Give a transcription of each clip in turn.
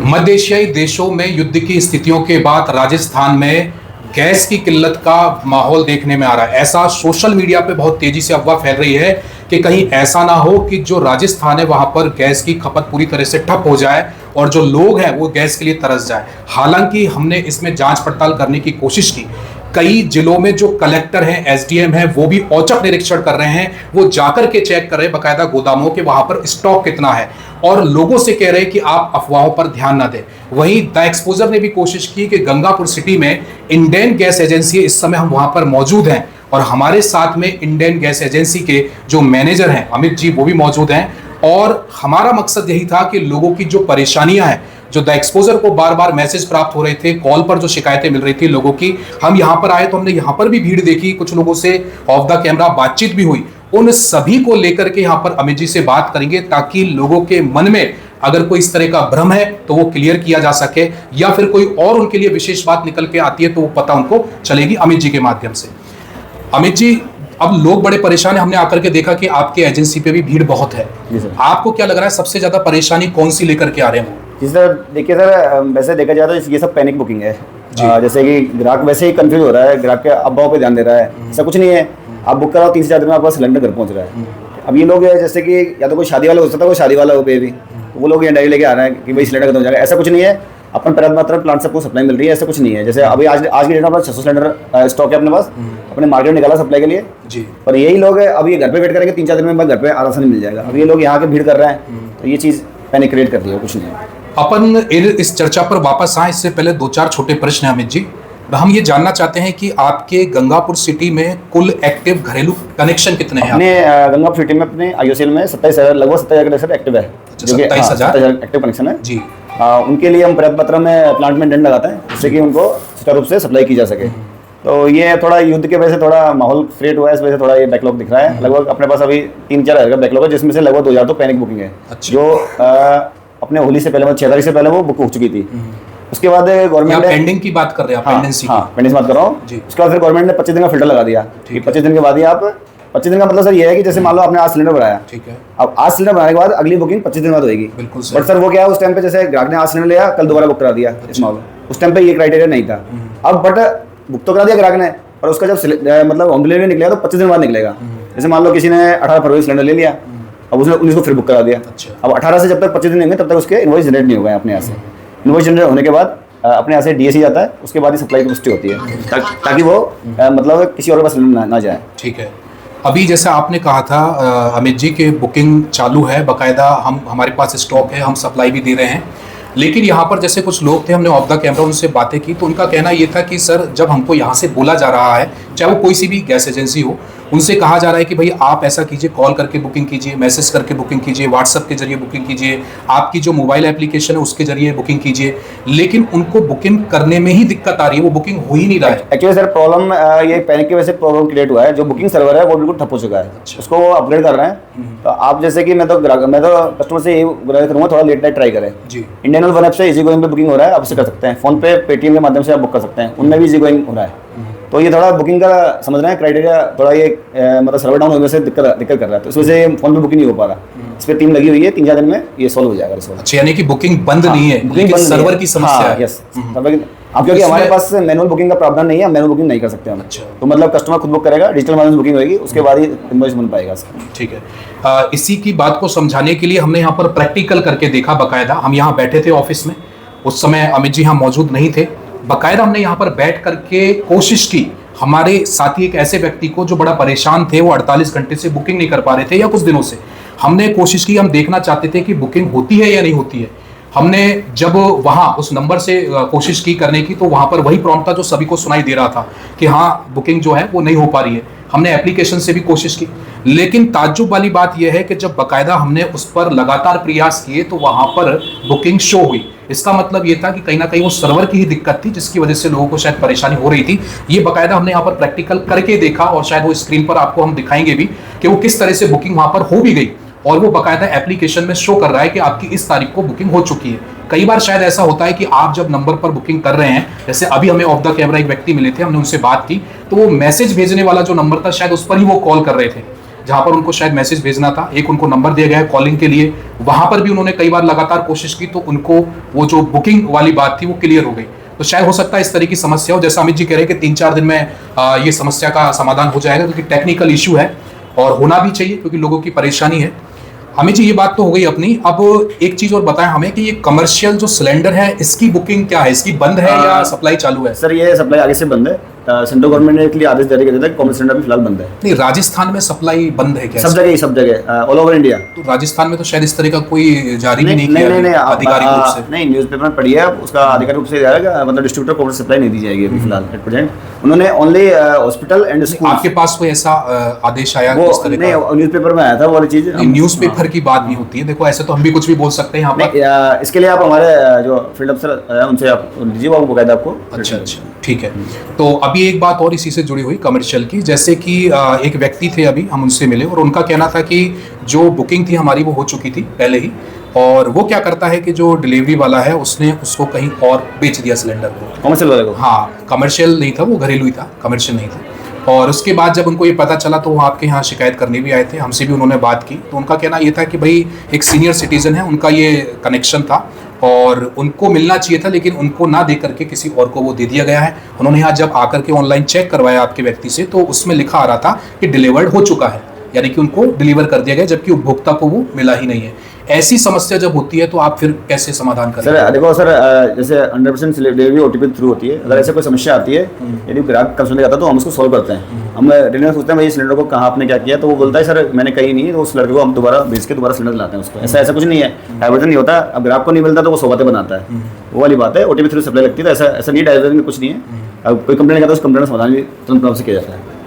मध्य एशियाई देशों में युद्ध की स्थितियों के बाद राजस्थान में गैस की किल्लत का माहौल देखने में आ रहा है। ऐसा सोशल मीडिया पे बहुत तेजी से अफवाह फैल रही है कि कहीं ऐसा ना हो कि जो राजस्थान है वहां पर गैस की खपत पूरी तरह से ठप हो जाए और जो लोग हैं वो गैस के लिए तरस जाए। हालांकि हमने इसमें जांच पड़ताल करने की कोशिश की। कई जिलों में जो कलेक्टर हैं, एसडीएम हैं, वो भी औचक निरीक्षण कर रहे हैं। वो जाकर के चेक कर रहे हैं बाकायदा गोदामों के वहां पर स्टॉक कितना है और लोगों से कह रहे हैं कि आप अफवाहों पर ध्यान ना दें। वहीं द एक्सपोजर ने भी कोशिश की कि गंगापुर सिटी में इंडियन गैस एजेंसी, इस समय हम वहां पर मौजूद हैं और हमारे साथ में इंडियन गैस एजेंसी के जो मैनेजर हैं अमित जी, वो भी मौजूद हैं। और हमारा मकसद यही था कि लोगों की जो परेशानियां हैं, जो द एक्सपोजर को बार बार मैसेज प्राप्त हो रहे थे, कॉल पर जो शिकायतें मिल रही थी लोगों की, हम यहां पर आए तो हमने यहां पर भी भीड़ देखी, कुछ लोगों से ऑफ द कैमरा बातचीत भी हुई। उन सभी को लेकर के यहां पर अमित जी से बात करेंगे ताकि लोगों के मन में अगर कोई इस तरह का भ्रम है तो वो क्लियर किया जा सके, या फिर कोई और उनके लिए विशेष बात निकल के आती है तो वो पता उनको चलेगी अमित जी के माध्यम से। अमित जी, अब लोग बड़े परेशान हैं। हमने आकर के देखा कि आपके एजेंसी पे भी भीड़ बहुत है। आपको क्या लग रहा है सबसे ज्यादा परेशानी कौन सी लेकर के आ रहे हैं? जी सर, देखिए सर, वैसे देखा जाए तो ये सब पैनिक बुकिंग है। जैसे कि ग्राहक वैसे ही कंफ्यूज हो रहा है, ग्राहक के अफवाहों पे ध्यान दे रहा है। ऐसा कुछ नहीं है, आप बुक कराओ 3 से 4 दिन में आपका सिलेंडर घर पहुंच रहा है। अब ये लोग जैसे कि या तो कोई शादी वाला हो सकता है, कोई शादी वाला हो पे भी, वो लोग ये डायरी लेके आ रहे हैं कि भाई सिलेंडर खत्म हो जाएगा। ऐसा कुछ नहीं है, अपन पर्याप्त मात्रा में प्लांट सबको सप्लाई मिल रही है। ऐसा कुछ नहीं है। जैसे अभी आज की डेट में अपना 600 सिलेंडर स्टॉक है अपने पास, अपने मार्केट में निकाला सप्लाई के लिए जी। पर यही लोग अब ये घर पे वेट करेंगे 3-4 दिन में घर पे आराम से मिल जाएगा। अब ये लोग यहाँ के भीड़ कर रहे हैं तो ये चीज़ पैनिक क्रिएट कर रही है, कुछ नहीं है। अपन इस चर्चा पर वापस आए, इससे पहले 2-4 छोटे प्रश्न हैं अमित जी। हम ये जानना चाहते हैं कि आपके गंगापुर सिटी में कुल एक्टिव घरेलू कनेक्शन कितने हैं? अपने गंगापुर सिटी में अपने आईओसीएल में 27,000 लगभग 27,000 एक्टिव है, जो कि 27,000 एक्टिव कनेक्शन है जी। उनके लिए हम पर्याप्त मात्रा में प्लांट में डंड लगाते हैं जिससे कि उनको सुचारू रूप से सप्लाई की जा सके। तो ये थोड़ा युद्ध के वजह से थोड़ा माहौल क्रिएट हुआ है, इस वजह से थोड़ा ये बैकलॉग दिख रहा है। लगभग अपने पास अभी 3-4 हज़ार का बैकलॉग है, जिसमें से लगभग 2,000 तो पैनिक बुकिंग है। जो अपने होली से पहले, 6 तारीख से पहले वो बुक हो चुकी थी। उसके बाद गवर्नमेंट ने पेंडिंग की बात कर रहे हैं, पेंडेंसी पेंडेंसी बात कर रहा हूँ। उसके बाद फिर गवर्नमेंट ने 25 दिन का फिल्टर लगा दिया। 25 दिन के बाद ही आप 25 दिन का मतलब सर ये है कि जैसे मान लो आपने आज सिलेंडर भराया, ठीक है, अब आज सिलेंडर भराने के बाद अगली बुकिंग 25 दिन बाद होगी। बट सर वो क्या है, उस टाइम पे जैसे ग्राहक ने आज सिलेंडर लिया, कल दोबारा बुक करा दिया। उस टाइम पे ये क्राइटेरिया नहीं था। अब बट बुक तो करा दिया ग्राहक ने, और उसका जब मतलब होम डिलीवरी निकलेगा तो 25 दिन बाद निकलेगा। जैसे मान लो किसी ने 18 फरवरी सिलेंडर ले लिया, अब उसने 19 को फिर बुक करा दिया। अब 18 से जब तक 25 दिन नहीं तब तक उसके इनवॉइस जनरेट नहीं होगा अपने यहाँ से। इनवॉइस जनरेट होने के बाद अपने यहाँ से डीएससी जाता है, उसके बाद ही सप्लाई की पुष्टि होती है ताकि वो मतलब किसी और के पास ना जाए। ठीक है। अभी जैसे आपने कहा था अमित जी के बुकिंग चालू है, बाकायदा हमारे पास स्टॉक है, हम सप्लाई भी दे रहे हैं। लेकिन यहाँ पर जैसे कुछ लोग थे, हमने ऑफ द कैमरा उनसे बातें की तो उनका कहना ये था कि सर जब हमको यहाँ से बोला जा रहा है, चाहे वो कोई सी भी गैस एजेंसी हो, उनसे कहा जा रहा है कि भाई आप ऐसा कीजिए, कॉल करके बुकिंग कीजिए, मैसेज करके बुकिंग कीजिए, व्हाट्सएप के जरिए बुकिंग कीजिए, आपकी जो मोबाइल एप्लीकेशन है उसके जरिए बुकिंग कीजिए। लेकिन उनको बुकिंग करने में ही दिक्कत आ रही है, वो बुकिंग हो ही नहीं रहा है। एक्चुअली सर प्रॉब्लम ये पैनिक की वजह से प्रॉब्लम क्रिएट हुआ है। जो बुकिंग सर्वर है वो बिल्कुल ठप हो चुका है। उसको वो अपग्रेड कर रहे हैं। तो आप जैसे कि मैं तो कस्टमर से यही गुजारिश करूँगा, थोड़ा लेट नाइट ट्राई करें जी। इंडियन वन ऐप से इजी गोइंग पे बुकिंग हो रहा है, आप उससे कर सकते हैं। फोन पे, पेटीएम के माध्यम से आप बुक कर सकते हैं, उनमें भी इजी गोइंग हो रहा है। तो ये थोड़ा बुकिंग का समझ रहे हैं क्राइटेरिया, थोड़ा ये मतलब सर्वर डाउन होने से दिक्कत कर रहा है। तो इस वजह से फोन पे बुकिंग नहीं हो पा रहा। इस पर टीम लगी हुई है, 3-4 दिन में ये सॉल्व हो जाएगा। अच्छा, यानी कि बुकिंग बंद नहीं है, बुकिंग सर्वर की समस्या है। यस, अब क्योंकि हमारे पास मैनुअल बुकिंग का प्रावधान नहीं है, मैनुअल बुकिंग नहीं कर सकते हम। अच्छा, तो मतलब कस्टमर खुद बुक करेगा, डिजिटल माध्यम से बुकिंग होगी, उसके बाद ही इनवॉइस बन पाएगा। ठीक है। इसी की बात को समझाने के लिए हमने यहाँ पर प्रैक्टिकल करके देखा बाकायदा। हम यहाँ बैठे थे ऑफिस में, उस समय अमित जी यहाँ मौजूद नहीं थे। बाकायदा हमने यहाँ पर बैठ करके कोशिश की, हमारे साथी एक ऐसे व्यक्ति को जो बड़ा परेशान थे, वो 48 घंटे से बुकिंग नहीं कर पा रहे थे या कुछ दिनों से। हमने कोशिश की, हम देखना चाहते थे कि बुकिंग होती है या नहीं होती है। हमने जब वहाँ उस नंबर से कोशिश की करने की, तो वहाँ पर वही प्रॉम्प्ट था जो सभी को सुनाई दे रहा था कि हाँ बुकिंग जो है वो नहीं हो पा रही है। हमने एप्लीकेशन से भी कोशिश की, लेकिन ताज्जुब वाली बात यह है कि जब बाकायदा हमने उस पर लगातार प्रयास किए तो वहाँ पर बुकिंग शो हुई। इसका मतलब ये था कि कहीं ना कहीं वो सर्वर की ही दिक्कत थी जिसकी वजह से लोगों को शायद परेशानी हो रही थी। ये बाकायदा हमने यहाँ पर प्रैक्टिकल करके देखा और शायद वो स्क्रीन पर आपको हम दिखाएंगे भी कि वो किस तरह से बुकिंग वहाँ पर हो भी गई और वो बाकायदा एप्लीकेशन में शो कर रहा है कि आपकी इस तारीख को बुकिंग हो चुकी है। कई बार शायद ऐसा होता है कि आप जब नंबर पर बुकिंग कर रहे हैं, जैसे अभी हमें ऑफ द कैमरा एक व्यक्ति मिले थे, हमने उनसे बात की तो वो मैसेज भेजने वाला जो नंबर था शायद उस पर ही वो कॉल कर रहे थे। जहां पर उनको शायद मैसेज भेजना था, एक उनको नंबर दिया गया है कॉलिंग के लिए, वहां पर भी उन्होंने कई बार लगातार कोशिश की तो उनको वो जो बुकिंग वाली बात थी वो क्लियर हो गई। तो शायद हो सकता है इस तरह की समस्या हो, जैसा अमित जी कह रहे हैं कि 3-4 दिन में ये समस्या का समाधान हो जाएगा, क्योंकि टेक्निकल इशू है और होना भी चाहिए क्योंकि लोगों की परेशानी है। अमित जी ये बात तो हो गई अपनी, अब एक चीज और बताएं हमें कि ये कमर्शियल जो सिलेंडर है इसकी बुकिंग क्या है, इसकी बंद है या सप्लाई चालू है? सर ये सप्लाई आगे से बंद है, सेंट्रल गवर्नमेंट ने एक लिए आदेश जारी कर दिया था, कॉमर्शियल सिलेंडर भी फिलहाल बंद है। नहीं, राजस्थान में सप्लाई बंद है क्या? सब जगह ऑल ओवर इंडिया। तो राजस्थान में तो शायद इस तरह का कोई जारी भी नहीं किया आधिकारिक रूप से। नहीं, न्यूज़पेपर में पढ़ी है, उसका आधिकारिक रूप से जाएगा, मतलब डिस्ट्रीब्यूटर को सप्लाई नहीं दी जाएगी अभी फिलहाल एट प्रेजेंट। उन्होंने ओनली हॉस्पिटल एंड स्कूल। आपके पास कोई ऐसा आदेश आया? वो नहीं, न्यूज़पेपर में आया था वो वाली चीज। न्यूज़पेपर की बात नहीं होती है, देखो ऐसे तो हम भी कुछ भी बोल सकते हैं यहाँ पर। इसके लिए आप हमारे जो फील्ड अफसर उनसे आप लीजिए, वो बकायदा आपको। अच्छा, ठीक है। तो अभी एक बात और इसी से जुड़ी हुई कमर्शियल की, जैसे कि एक व्यक्ति थे अभी हम उनसे मिले और उनका कहना था कि जो बुकिंग थी हमारी वो हो चुकी थी पहले ही, और वो क्या करता है कि जो डिलीवरी वाला है उसने उसको कहीं और बेच दिया सिलेंडर को, कमर्शियल वाले को। हाँ, कमर्शियल नहीं था वो, घरेलू ही था, कमर्शियल नहीं था। और उसके बाद जब उनको ये पता चला तो वो आपके यहाँ शिकायत करने भी आए थे, हमसे भी उन्होंने बात की। तो उनका कहना ये था कि भाई एक सीनियर सिटीजन है, उनका ये कनेक्शन था और उनको मिलना चाहिए था, लेकिन उनको ना दे करके किसी और को वो दे दिया गया है। उन्होंने यहाँ जब आकर के ऑनलाइन चेक करवाया आपके व्यक्ति से तो उसमें लिखा आ रहा था कि डिलीवर्ड हो चुका है, यानी कि उनको डिलीवर कर दिया गया, जबकि उपभोक्ता को वो मिला ही नहीं है। ऐसी समस्या जब होती है तो आप फिर कैसे समाधान करें? सर देखो सर, जैसे 100% डिलीवरी ओटीपी थ्रू होती है। अगर ऐसे कोई समस्या आती है, यदि ग्राहक कंसल्ट जाता है तो हम उसको सॉल्व करते हैं। हम रिन्यू सोचते हैं भाई सिलेंडर को कहाँ आपने क्या किया, तो वो बोलता है सर मैंने कहीं नहीं, तो उस लड़के को हम दोबारा भेज के दोबारा सिलेंडर लाते हैं उसको। ऐसा कुछ नहीं है, डाइवर्जन नहीं होता। अब ग्राहक को नहीं मिलता तो वो 100 बातें बनाता है, वो वाली बात है। ओटीपी थ्रू सप्लाई लगती है, तो ऐसा नहीं, डाइवर्जन में कुछ नहीं है। अब कोई कंप्लेंट करता है, उस कंप्लेंट का समाधान भी तुरंत से किया जाता है।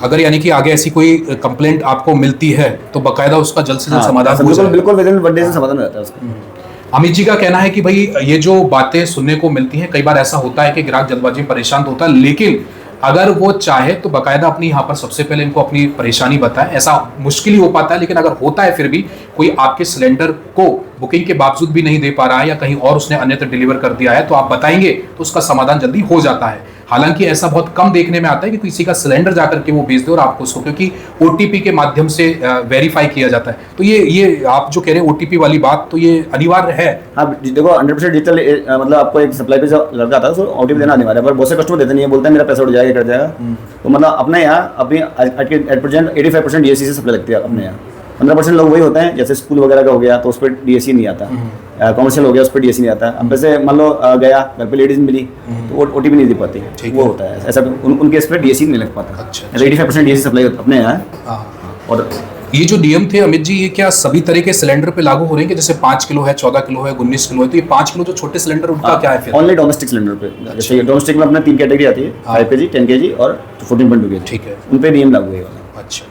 अगर यानी कि आगे ऐसी कोई कंप्लेंट आपको मिलती है तो बकायदा उसका जल्द से जल्द समाधान हो जाए। बिल्कुल विदिन 1 डे से समाधान हो जाता है उसका। अमित जी का कहना है कि भाई ये जो बातें सुनने को मिलती हैं, कई बार ऐसा होता है कि ग्राहक जल्दबाजी में परेशान तो होता है, लेकिन अगर वो चाहे तो बकायदा अपनी यहाँ पर सबसे पहले इनको अपनी परेशानी बताए। ऐसा मुश्किल ही हो पाता है, लेकिन अगर होता है फिर भी कोई आपके सिलेंडर को बुकिंग के बावजूद भी नहीं दे पा रहा है या कहीं और उसने अन्यत्र डिलीवर कर दिया है तो आप बताएंगे तो उसका समाधान जल्दी हो जाता है। हालांकि ऐसा बहुत कम देखने में आता है कि किसी का सिलेंडर जाकर के वो भेज दे और आपको उसको, क्योंकि ओटीपी के माध्यम से वेरीफाई किया जाता है। तो ये आप जो कह रहे हैं ओटीपी वाली बात, तो ये अनिवार्य है। हाँ देखो 100% डिजिटल, मतलब आपको एक सप्लाई पे जो लड़का आता है उसको ओटीपी देना अनिवार्य है, पर बहुत से कस्टमर देते नहीं है, बोलते हैं मेरा पैसा उड़ जाएगा, कट जाएगा। तो मतलब अपने यहाँ अपनी एट प्रेजेंट 85% डीएससी से सप्लाई लगती है अपने यहाँ। 15% लोग वही होते हैं, जैसे स्कूल वगैरह का हो गया तो उस पर डीएससी नहीं आता, कॉमर्शियल हो गया उस पर डीएससी नहीं आता। अब वैसे मान लो गया घर पे लेडीज मिली तो ओटीपी नहीं दे पाती, वो होता है ऐसा, उनके इस पर डीएससी नहीं लग पाता। अच्छा, 85% डीएससी सप्लाई अपने यहाँ है। और ये जो नियम थे अमित जी, ये क्या सभी तरह के सिलेंडर पे लागू हो रहे हैं कि जैसे 5 किलो है, 14 किलो है, 19 किलो है, तो ये 5 किलो जो छोटे सिलेंडर उनका क्या है फिर? ओनली डोमेस्टिक सिलेंडर पे। जैसे डोमेस्टिक में अपने 3 कैटेगरी आती है, 5 kg, 10 kg और 14.2 kg। ठीक है, उन पे नियम लागू है। अच्छा,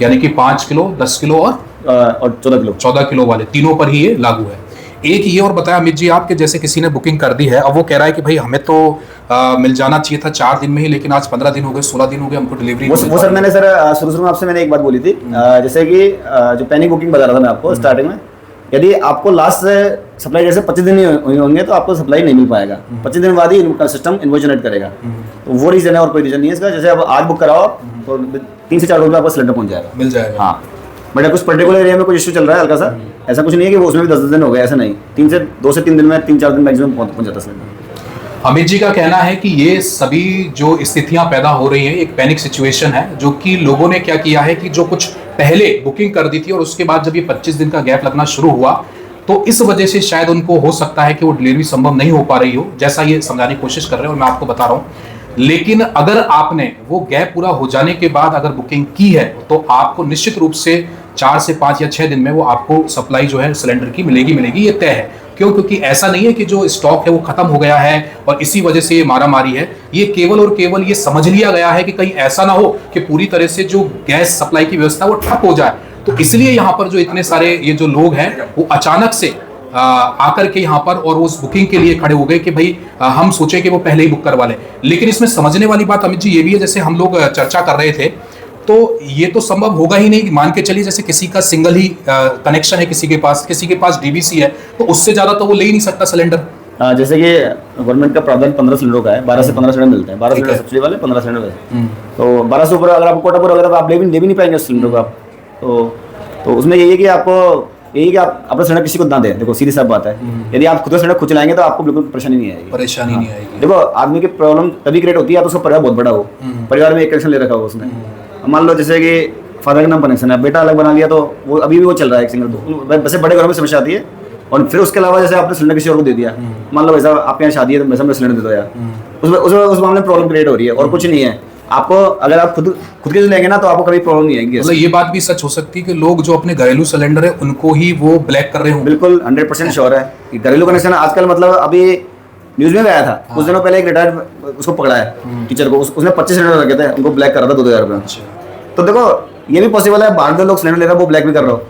यानी कि 5 किलो, 10 किलो और 14 किलो वाले तीनों पर ही ये लागू है। एक ये और बताया अमित जी आपके, जैसे किसी ने बुकिंग कर दी है, अब वो कह रहा है कि भाई हमें तो मिल जाना चाहिए था 4 दिन में ही, लेकिन आज 15 दिन हो गए, 16 दिन हो गए, हमको डिलीवरी। वो सर मैंने सर शुरू में आपसे मैंने एक बात बोली थी, जैसे कि जो पैनिक बुकिंग बता रहा था मैं आपको स्टार्टिंग में, यदि आपको लास्ट सप्लाई डेट से 25 दिन नहीं होंगे तो आपको सप्लाई नहीं मिल पाएगा। 25 दिन बाद ही सिस्टम इनवॉइस जनरेट करेगा, तो वो रीजन है और कोई रीजन नहीं है इसका। जैसे अब आज बुक कराओ तो 3 से 4 रोज में आपको सिलेंडर पहुंच जाएगा, मिल जाएगा। हाँ, बट कुछ पर्टिकुलर एरिया में कुछ इशू चल रहा है हल्का सा, ऐसा कुछ नहीं है कि वो उसमें भी 10 दिन हो गए, ऐसा नहीं। 2 से 3 दिन में, 3-4 दिन मैक्सिमम पहुंच जाता है। अमित जी का कहना है कि ये सभी जो स्थितियां पैदा हो रही हैं एक पैनिक सिचुएशन है, जो कि लोगों ने क्या किया है कि जो कुछ पहले बुकिंग कर दी थी और उसके बाद जब ये 25 दिन का गैप लगना शुरू हुआ तो इस वजह से शायद उनको हो सकता है कि वो डिलीवरी संभव नहीं हो पा रही हो, जैसा ये समझाने की कोशिश कर रहे हैं और मैं आपको बता रहा हूँ। लेकिन अगर आपने वो गैप पूरा हो जाने के बाद अगर बुकिंग की है तो आपको निश्चित रूप से 4 से 5 या 6 दिन में वो आपको सप्लाई जो है सिलेंडर की मिलेगी, ये तय है। क्यों? क्योंकि ऐसा नहीं है कि जो स्टॉक है वो खत्म हो गया है और इसी वजह से ये मारामारी है। ये केवल और केवल ये समझ लिया गया है कि कहीं ऐसा ना हो कि पूरी तरह से जो गैस सप्लाई की व्यवस्था वो ठप हो जाए, तो इसलिए यहाँ पर जो इतने सारे ये जो लोग हैं वो अचानक से आकर के यहाँ पर और उस बुकिंग के लिए खड़े हो गए कि भाई हम सोचे कि वो पहले ही बुक करवा लें। लेकिन इसमें समझने वाली बात अमित जी ये भी है, जैसे हम लोग चर्चा कर रहे थे, तो ये तो संभव होगा ही नहीं। मान के चलिए जैसे किसी का सिंगल ही कनेक्शन है, किसी के पास डीवीसी है, तो उससे ज्यादा तो वो ले ही नहीं सकता सिलेंडर। जैसे कि गवर्नमेंट का प्रावधान 15 सिलेंडर का है, 12 से 15 सिलेंडर मिलते हैं, 12 सिलेंडर सब्सिडी वाले, 15 सिलेंडर वैसे। तो 12 से ऊपर अगर आपको कोटा पूरा अगर आप ले भी नहीं पाएंगे उस सिलेंडर को आप, तो उसमें यही है कि आप अपना सिलेंडर किसी को ना दें। देखो सीधी सा बात है, यदि आप खुद का सिलेंडर खुद चलाएंगे तो आपको बिल्कुल परेशानी नहीं आएगी। देखो आदमी की प्रॉब्लम तभी क्रिएट होती है तो उसका परिवार बहुत बड़ा हो, परिवार में एक कनेक्शन ले रखा हो उसने। मान लो जैसे कि फादर का नाम कनेक्शन है, बेटा अलग बना लिया तो वो अभी भी वो चल रहा है एक सिंगल। तो वैसे बड़े घरों में समस्या आती है। और फिर उसके अलावा जैसे आपने सिलेंडर किसी और को दे दिया, मान लो वैसा आपके यहाँ शादी है तो वैसा मैं सिलेंडर दे दो यार, उस मामले में प्रॉब्लम क्रिएट हो रही है और कुछ नहीं है। आपको अगर आप खुद के लेंगे ना तो आपको कभी प्रॉब्लम नहीं आएगी। मतलब ये बात भी सच हो सकती है कि लोग जो अपने घरेलू सिलेंडर है उनको ही वो ब्लैक कर रहे हो? बिल्कुल 100% श्योर है कि घरेलू कनेक्शन आजकल, मतलब अभी न्यूज में भी आया था कुछ दिनों पहले, एक रिटायर्ड उसको पकड़ा है टीचर को, उसने 25 सिलेंडर रखे थे, उनको ब्लैक कर रहा था 2000 रुपये। तो देखो ये भी पॉसिबल है, बाहर से लोग सिलेंडर ले रहे हैं वो ब्लैक भी कर रहे हो,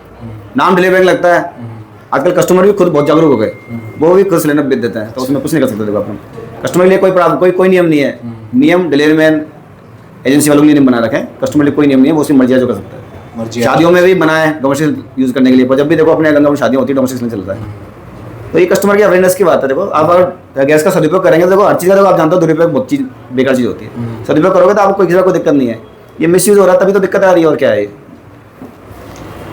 नाम डिलीवरी लगता है। आजकल कस्टमर भी खुद बहुत जागरूक हो गए, वो भी खुद सिलेंडर बेच देते हैं, तो उसमें कुछ नहीं कर सकते। देखो अपने कस्टमर के लिए कोई नियम नहीं है। नियम डिलीवरी मैन एजेंसी वालों के लिए नहीं बना रखे, कस्टमर के लिए कोई नियम नहीं है, वो उसकी मर्जी है जो कर सकता है। शादियों में भी बना है कमर्शियल यूज करने के लिए, पर जब भी देखो अपने गंगा में शादियाँ होती है डोमेस्टिक चलता है। तो ये कस्टमर की अवेयरनेस की बात है। देखो आप अगर गैस का सदुपयोग करेंगे तो देखो हर चीज़ का, देखो आप जानते हो दुरुपयोग बहुत चीज़ बेकार चीज़ होती है। सदुपयोग करोगे तो आपको किसी का कोई दिक्कत नहीं है। ये मिसयूज हो रहा है तभी तो दिक्कत आ रही है, और क्या है।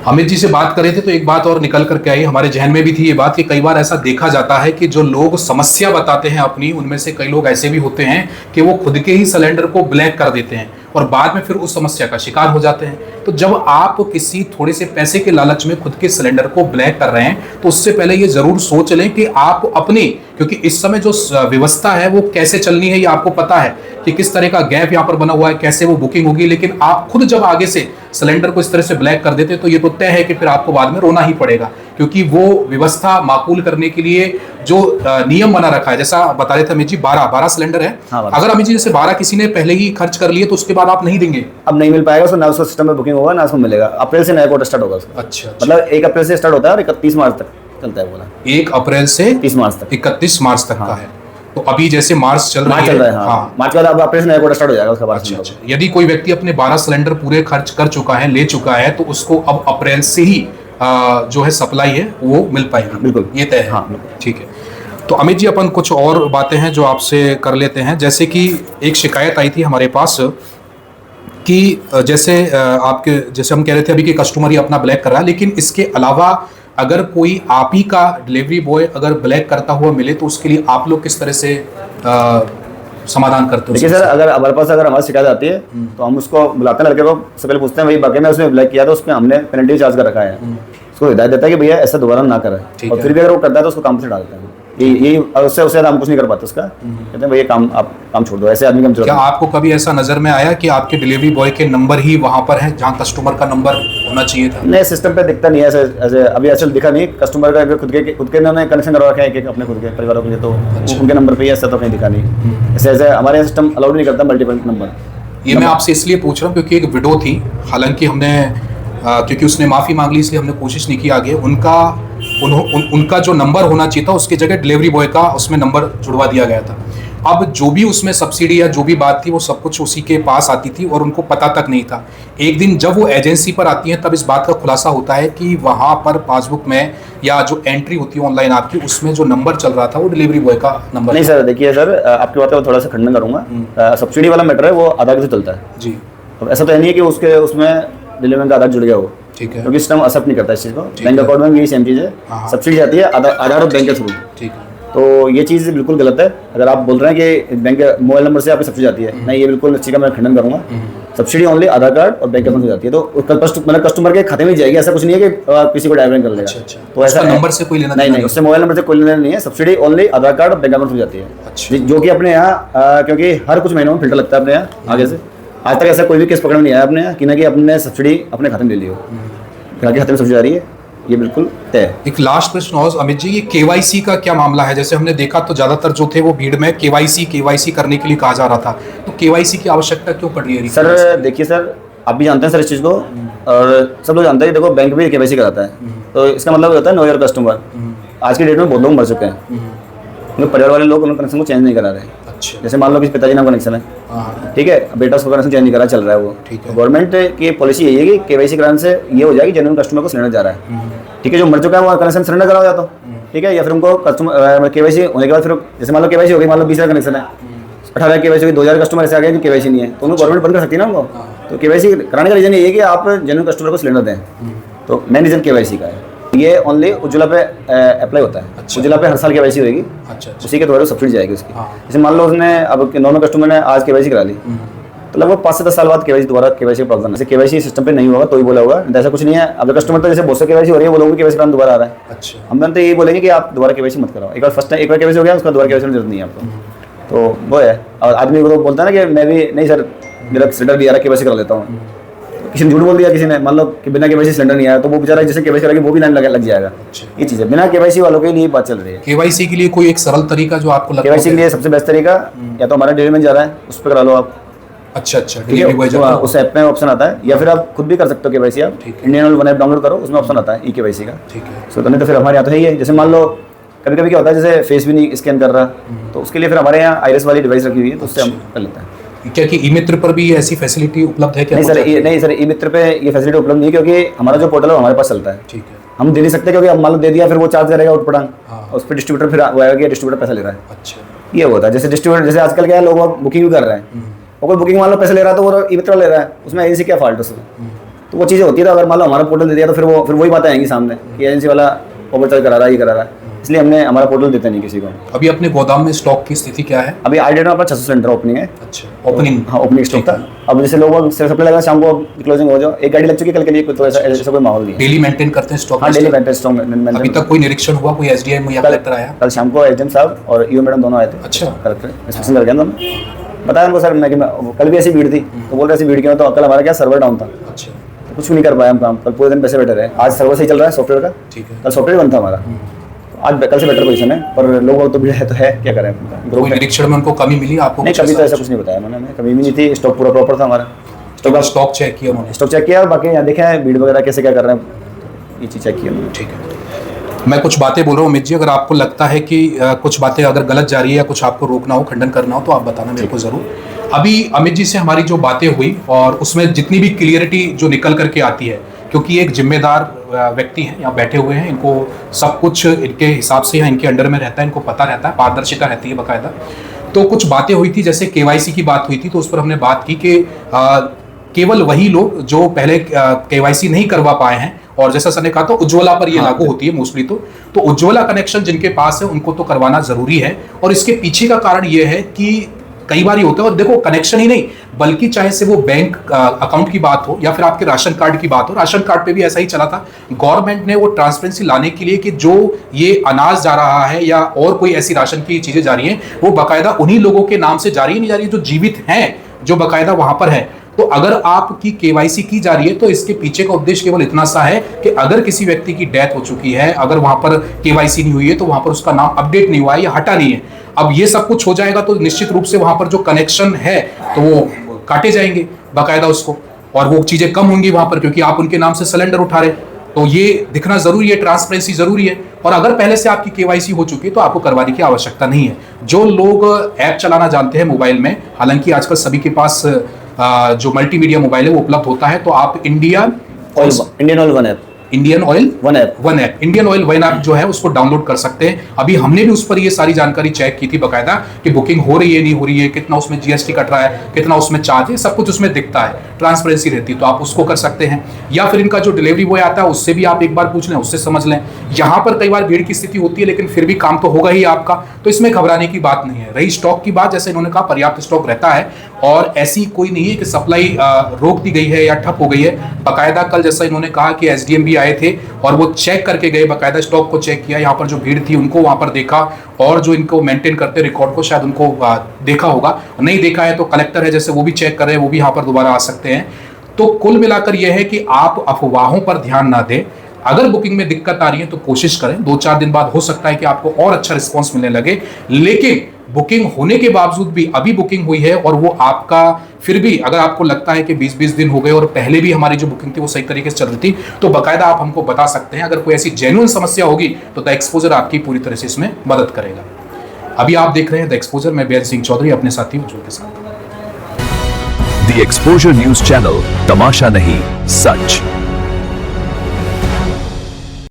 अमित जी से बात कर रहे थे तो एक बात और निकल करके आई, हमारे जहन में भी थी ये बात कि कई बार ऐसा देखा जाता है कि जो लोग समस्या बताते हैं अपनी, उनमें से कई लोग ऐसे भी होते हैं कि वो खुद के ही सिलेंडर को ब्लैक कर देते हैं और बाद में फिर उस समस्या का शिकार हो जाते हैं। तो जब आप किसी थोड़े से पैसे के लालच में खुद के सिलेंडर को ब्लैक कर रहे हैं तो उससे पहले ये जरूर सोच लें कि आप अपनी, क्योंकि इस समय जो व्यवस्था है वो कैसे चलनी है ये आपको पता है कि किस तरह का गैप यहाँ पर बना हुआ है, कैसे वो बुकिंग होगी। लेकिन आप खुद जब आगे से सिलेंडर को इस तरह से ब्लैक कर देते तो ये तो तय है कि फिर आपको बाद में रोना ही पड़ेगा, क्योंकि वो व्यवस्था माकूल करने के लिए जो नियम बना रखा है, जैसा बता रहे थे अमित जी, 12 सिलेंडर है। अगर अमित जी जैसे 12 किसी ने पहले ही खर्च कर लिए तो उसके बाद आप नहीं देंगे? अब नहीं मिल पाएगा, ना उसका सिस्टम में बुकिंग होगा ना उसको मिलेगा। अप्रैल से नया कोटा स्टार्ट होगा। अच्छा, मतलब 1 अप्रैल से स्टार्ट होता है और 31 मार्च तक चलता है। बोला 1 अप्रैल से 30 मार्च तक, 31 मार्च तक का है। तो अभी जैसे मार्च चल रहा है, मार्च बाद अब अप्रैल से नया कोटा स्टार्ट हो जाएगा उसका 12 सिलेंडर। अच्छा, यदि कोई व्यक्ति अपने 12 सिलेंडर पूरे खर्च कर चुका है, ले चुका है, तो उसको अब अप्रैल से ही जो है सप्लाई है वो मिल पाएगी। बिल्कुल, ये तय है। ठीक है। तो अमित जी अपन कुछ और बातें हैं जो आपसे कर लेते हैं। जैसे कि एक शिकायत आई थी हमारे पास कि जैसे जैसे हम कह रहे थे अभी कि कस्टमर ही अपना ब्लैक कर रहा है, लेकिन इसके अलावा अगर कोई आप ही का डिलीवरी बॉय अगर ब्लैक करता हुआ मिले तो उसके लिए आप लोग किस तरह से समाधान करते हो? देखिए सर, अगर हमारे पास हमारी शिकायत आती है तो हम उसको बुलाते हैं, लड़के को सबसे पहले पूछते हैं भाई वाकई में उसने ब्लैक किया तो उसमें हमने पेनल्टी चार्ज कर रखा है, उसको हिदायत देता है कि भैया ऐसा दोबारा ना करें। और फिर भी अगर वो करता है तो उसको काम से डालते हैं। ये उससे हम कुछ नहीं कर पाते उसका, कहते हैं भैया आप काम छोड़ दो, ऐसे आदमी का। क्या आपको कभी ऐसा नजर में आया कि आपके डिलीवरी बॉय के नंबर ही वहां पर है जहां कस्टमर का नंबर होना चाहिए था? नहीं, सिस्टम पे दिखता नहीं है ऐसे अभी ऐसा दिखा नहीं। कस्टमर का खुद के उन्होंने कनेक्शन करवा रखा है एक अपने खुद के परिवारों के लिए, तो उनके नंबर पे ऐसा तो कहीं दिखा नहीं। ऐसे हमारे सिस्टम अलाउड नहीं करता मल्टीपल नंबर। ये मैं आपसे इसलिए पूछ रहा हूँ क्योंकि एक विडो थी, हालांकि हमने क्योंकि उसने माफ़ी मांग ली इसलिए हमने कोशिश नहीं की आगे। उनका जो नंबर होना चाहिए था उसकी जगह डिलीवरी बॉय का उसमें नंबर जुड़वा दिया गया था। अब जो भी उसमें सब्सिडी या जो भी बात थी वो सब कुछ उसी के पास आती थी और उनको पता तक नहीं था। एक दिन जब वो एजेंसी पर आती हैं तब इस बात का खुलासा होता है कि वहाँ पर पासबुक में या जो एंट्री होती है ऑनलाइन आपकी, उसमें जो नंबर चल रहा था वो डिलीवरी बॉय का नंबर नहीं। सर देखिए सर, आपकी बात का थोड़ा सा खंडन करूँगा। सब्सिडी वाला मैटर है वो आधार से चलता है जी। तो ऐसा तो नहीं है कि उसमें डिलीवरी का आधार जुड़ गया हो, ठीक है, क्योंकि सिस्टम एक्सेप्ट नहीं करता इस चीज़ को। बैंक अकाउंट में भी सेम चीज़ है, सब्सिडी जाती है आधार और बैंक के थ्रू, ठीक है। तो ये चीज़ बिल्कुल गलत है। अगर आप बोल रहे हैं कि बैंक मोबाइल नंबर से आपकी सब्सिडी जाती है, नहीं, ये बिल्कुल इस चीज़ का मैं खंडन करूँगा। सब्सिडी ओनली आधार कार्ड और बैंक अकाउंट से जाती है, तो मतलब कस्टमर के खाते में जाएगी। ऐसा कुछ नहीं है कि किसी को डायवर्ट कर लेगा। तो ऐसा नंबर से कोई लेना नहीं, उससे मोबाइल नंबर से कोई लेना नहीं है। सब्सिडी ओनली आधार कार्ड और बैंक अकाउंट से जाती है, जो कि अपने यहाँ क्योंकि हर कुछ महीनों में फिल्टर लगता है अपने यहाँ आगे से। आज तक ऐसा कोई भी केस पकड़ में नहीं आया अपने यहाँ कि ना कि अपने सब्सिडी अपने खाते में ले ली हो, खाते में सब्सिडी आ रही है, ये बिल्कुल तय है। एक लास्ट प्रश्न और अमित जी, ये केवाईसी का क्या मामला है? जैसे हमने देखा तो ज्यादातर जो थे वो भीड़ में केवाईसी करने के लिए कहा जा रहा था, तो केवाईसी की आवश्यकता क्यों पड़ रही है? सर देखिए सर, आप भी जानते हैं सर इस चीज़ को, और सब लोग जानते हैं कि देखो बैंक भी केवाईसी कराता है, तो इसका मतलब होता है नो योर कस्टमर। आज की डेट में बहुत लोग मर चुके हैं, क्योंकि परिवार वाले लोग उनके कनेक्शन को चेंज नहीं करा रहे। जैसे मान लो कि पिताजी नाम कनेक्शन है, ठीक है, बेटा उसका कनेक्शन चेंज नहीं करा, चल रहा है वो, ठीक है। गवर्नमेंट की पॉलिसी यही है कि केवाईसी कराने से ये हो जाएगी जेन्युइन कस्टमर को सिलेंडर जा रहा है, ठीक है। जो मर चुका है वो कनेक्शन सिलेंडर कराओ या तो, ठीक है, या फिर उनको कस्टमर केवाईसी होने के बाद फिर जैसे मान लो केवाईसी हो गई, मान लो 20,000 कनेक्शन है, 18 केवाईसी 2,000 कस्टमर ऐसे आ गए कि केवाईसी नहीं है, तो उनको गवर्नमेंट बंद कर सकती है ना उनको। तो केवाईसी कराने का रीज़न ये है कि आप जेन्युइन कस्टमर को सिलेंडर दें, तो मेन रीज़न केवाईसी का है। ये ओनली उज्ज्वला पे अप्लाई होता है। अच्छा। उज्ज्वला पे हर साल केवाईसी होगी। अच्छा। उसी के द्वारा सब्सिडी जाएगी उसकी। जैसे मान लो उसने अब नॉर्मल कस्टमर ने आज केवाईसी करा ली, तो लगभग 5 से 10 साल बाद केवाईसी दोबारा केवाईसी का प्रावधान है। जैसे केवाईसी सिस्टम पे नहीं होगा तो ही बोला होगा, ऐसा कुछ नहीं है। अब कस्टमर तो जैसे बहुत से केवाईसी हो रही है, वो लोग केवाईसी कराना दोबारा आ रहा है। अच्छा। हम तो यही बोलेंगे कि आप दोबारा केवाईसी मत कराओ। एक बार केवाईसी हो गया, उसका दोबारा केवाईसी की जरूरत नहीं है आपको। तो वो है। और आदमी को तो बोलता है ना कि मैं भी नहीं सर, मेरा सिलेंडर भी आ रहा है, केवाईसी करा लेता हूँ। किसी ने झूठ बोल दिया, किसी ने मान लो कि बिना केवाईसी सिलेंडर नहीं आया, तो वो बेचारा जैसे केवाईसी करेगा वो भी लाइन लग जाएगा। ये चीज़ है, बिना केवाईसी वालों के लिए बात चल रही है। केवाईसी के लिए कोई एक सरल तरीका जो आपको लगता है? केवाईसी के लिए सबसे बेस्ट तरीका या तो हमारा डिलीवरी मैन जा रहा है, उस पर करा लो आप। अच्छा, डिलीवरी बॉय जाता है, उस ऐप में ऑप्शन आता है, या फिर आप खुद भी कर सकते हो केवाईसी। आप Indian oil one app download करो, उसमें ऑप्शन आता है ई केवाईसी का। ठीक है। सो तो फिर हमारे यहाँ तो है ही है। जैसे मान लो कभी कभी क्या होता है, जैसे फेस भी नहीं स्कैन कर रहा, तो उसके लिए फिर हमारे यहाँ आइरिस वाली डिवाइस रखी हुई है, तो उससे हम कर लेते हैं। क्या कि ई मित्र पर भी ऐसी फैसिलिटी उपलब्ध है क्या? नहीं सर, ई मित्र पे ये फैसिलिटी उपलब्ध नहीं, क्योंकि हमारा जो पोर्टल है हमारे पास चलता है। ठीक है। हम दे नहीं सकते, क्योंकि हम मान लो दे दिया, फिर वो चार्ज करेगा उठपटांग, उस पर डिस्ट्रीब्यूटर फिर वो आएगा, डिस्ट्रीब्यूटर पैसा ले रहा है। अच्छा। ये होता है। जैसे डिस्ट्रीब्यूटर, जैसे आजकल क्या है, लोग बुकिंग भी कर रहे हैं, और कोई बुकिंग मान लो पैसे ले रहा है तो वो ई मित्र ले रहा है, उसमें एजेंसी क्या फॉल्ट है उसमें? तो वो चीज़ें होती है। तो अगर मान लो हमारा पोर्टल दे दिया, तो फिर वही बातें आएंगी सामने कि एजेंसी वाला ओवर चार्ज करा रहा है, ये करा रहा है। इसलिए हमने हमारा पोर्टल देते नहीं किसी को। अभी अपने गोदाम में स्टॉक की स्थिति क्या है? अभी आई डेट में अपना 600 सिलेंडर ओपनिंग है। अच्छा, ओपनिंग? हाँ, ओपनिंग स्टॉक था। अब जैसे लोग सप्लाई लगा, शाम को क्लोजिंग हो जाओ, एक गाड़ी लग चुकी है कल के लिए, तो ऐसा कोई माहौल नहीं है। डेली मेंटेन करते हैं स्टॉक? हाँ, डेली मेंटेन स्टॉक। अभी तक कोई निरीक्षण हुआ, कोई एसडीएम या कलेक्टर आया? कल शाम को एसडीएम साहब और ईओ मैडम दोनों आए थे। अच्छा। कलेक्टर इंस्पेक्शन करके हम बताया उनको, सर मैं कल भी ऐसी भीड़ थी, तो बोल रहे ऐसी भीड़ क्यों? तो कल हमारा क्या सर्वर डाउन था। अच्छा। तो कुछ भी नहीं कर पाया हम काम, कल पूरे दिन पैसे बैठे रहे। आज सर्वर सही चल रहा है सॉफ्टवेयर का। ठीक है। कल सॉफ्टवेयर बंद था हमारा, आज कल से बेटर पोजीशन है, पर लोगों तो भीड़ है तो है, क्या करें। कोई निरीक्षण में उनको कमी मिली आपको? नहीं, कभी तो ऐसा कुछ नहीं बताया मैंने, कमी भी नहीं थी। स्टॉक पूरा प्रॉपर था हमारा। स्टॉक चेक किया उन्होंने? स्टॉक चेक किया, बाकी यहाँ देखा है भीड़ वगैरह कैसे क्या कर रहे हैं, ये चीज़ चेक किया। ठीक है। मैं कुछ बातें बोल रहा हूँ अमित जी, अगर आपको लगता है कि कुछ बातें अगर गलत जा रही है या कुछ आपको रोकना हो, खंडन करना हो, तो आप बताना मेरे को ज़रूर। अभी अमित जी से हमारी जो बातें हुई, और उसमें जितनी भी क्लियरिटी जो निकल करके आती है, क्योंकि एक जिम्मेदार व्यक्ति हैं, यहाँ बैठे हुए हैं, इनको सब कुछ इनके हिसाब से या इनके अंडर में रहता है, इनको पता रहता है, पारदर्शिता रहती है बाकायदा। तो कुछ बातें हुई थी, जैसे केवाईसी की बात हुई थी, तो उस पर हमने बात की कि केवल वही लोग जो पहले केवाईसी नहीं करवा पाए हैं, और जैसा सर ने कहा तो उज्ज्वला पर ये लागू होती है मोस्टली, तो उज्ज्वला कनेक्शन जिनके पास है उनको तो करवाना जरूरी है। और इसके पीछे का कारण ये है कि कई बार ये होता है, और देखो कनेक्शन ही नहीं बल्कि चाहे से वो बैंक अकाउंट की बात हो या फिर आपके राशन कार्ड की बात हो, राशन कार्ड पे भी ऐसा ही चला था। गवर्नमेंट ने वो ट्रांसपेरेंसी लाने के लिए कि जो ये अनाज जा रहा है या और कोई ऐसी राशन की चीजें जा रही हैं, वो बाकायदा उन्हीं लोगों के नाम से जा रही है, नहीं जा रही है जो जीवित हैं, जो बाकायदा वहां पर है। तो अगर आपकी केवाईसी की जा रही है, तो इसके पीछे का उद्देश्य केवल इतना सा है कि अगर किसी व्यक्ति की डेथ हो चुकी है, अगर वहां पर केवाईसी नहीं हुई है, तो वहां पर उसका नाम अपडेट नहीं हुआ है या हटा नहीं है। अब ये सब कुछ हो जाएगा तो निश्चित रूप से वहां पर जो कनेक्शन है तो वो काटे जाएंगे बाकायदा उसको, और वो चीजें कम होंगी वहां पर, क्योंकि आप उनके नाम से सिलेंडर उठा रहे। तो ये दिखना जरूरी है, ट्रांसपेरेंसी जरूरी है। और अगर पहले से आपकी केवाईसी हो चुकी है तो आपको करवाने की आवश्यकता नहीं है। जो लोग ऐप चलाना जानते हैं मोबाइल में, हालांकि आजकल सभी के पास जो मल्टीमीडिया मोबाइल है वो उपलब्ध होता है, तो आप इंडियन ऑयल वन ऐप जो है उसको डाउनलोड कर सकते हैं। अभी हमने भी उस पर ये सारी जानकारी चेक की थी बाकायदा कि बुकिंग हो रही है नहीं हो रही है, कितना उसमें जीएसटी कट रहा है, कितना उसमें चार्ज है, सब कुछ उसमें दिखता है, ट्रांसपेरेंसी रहती है, तो आप उसको कर सकते हैं। या फिर इनका जो डिलीवरी बॉय आता है उससे भी आप एक बार पूछ लें, उससे समझ लें। यहाँ पर कई बार भीड़ की स्थिति होती है, लेकिन फिर भी काम तो होगा ही आपका, तो इसमें घबराने की बात नहीं है। रही स्टॉक की बात, जैसे इन्होंने कहा पर्याप्त स्टॉक रहता है, और ऐसी कोई नहीं है कि सप्लाई रोक दी गई है या ठप हो गई है। बाकायदा कल जैसा इन्होंने कहा कि एसडीएम भी आए थे और वो चेक करके गए, बाकायदा स्टॉक को चेक किया, यहाँ पर जो भीड़ थी उनको वहां पर देखा, और जो इनको मेंटेन करते रिकॉर्ड को शायद उनको देखा होगा, नहीं देखा है तो कलेक्टर है जैसे वो भी चेक कर रहे हैं, वो भी यहाँ पर दोबारा आ सकते हैं। तो कुल मिलाकर यह है कि आप अफवाहों पर ध्यान ना दें। अगर बुकिंग में दिक्कत आ रही है तो कोशिश करें, 2-4 दिन बाद हो सकता है कि आपको और अच्छा रिस्पॉन्स मिलने लगे। लेकिन बुकिंग होने के बावजूद भी अभी बुकिंग हुई है और वो आपका फिर भी अगर आपको लगता है कि 20-20 दिन हो गए और पहले भी हमारी जो बुकिंग थी वो सही तरीके से चल रही थी, तो बाकायदा आप हमको बता सकते हैं। अगर कोई ऐसी जेन्युइन समस्या होगी तो द एक्सपोजर आपकी पूरी तरह से इसमें मदद करेगा। अभी आप देख रहे हैं द एक्सपोजर, मैं बेअर सिंह चौधरी अपने साथी उज्जवल के साथ। द एक्सपोजर न्यूज चैनल, तमाशा नहीं सच।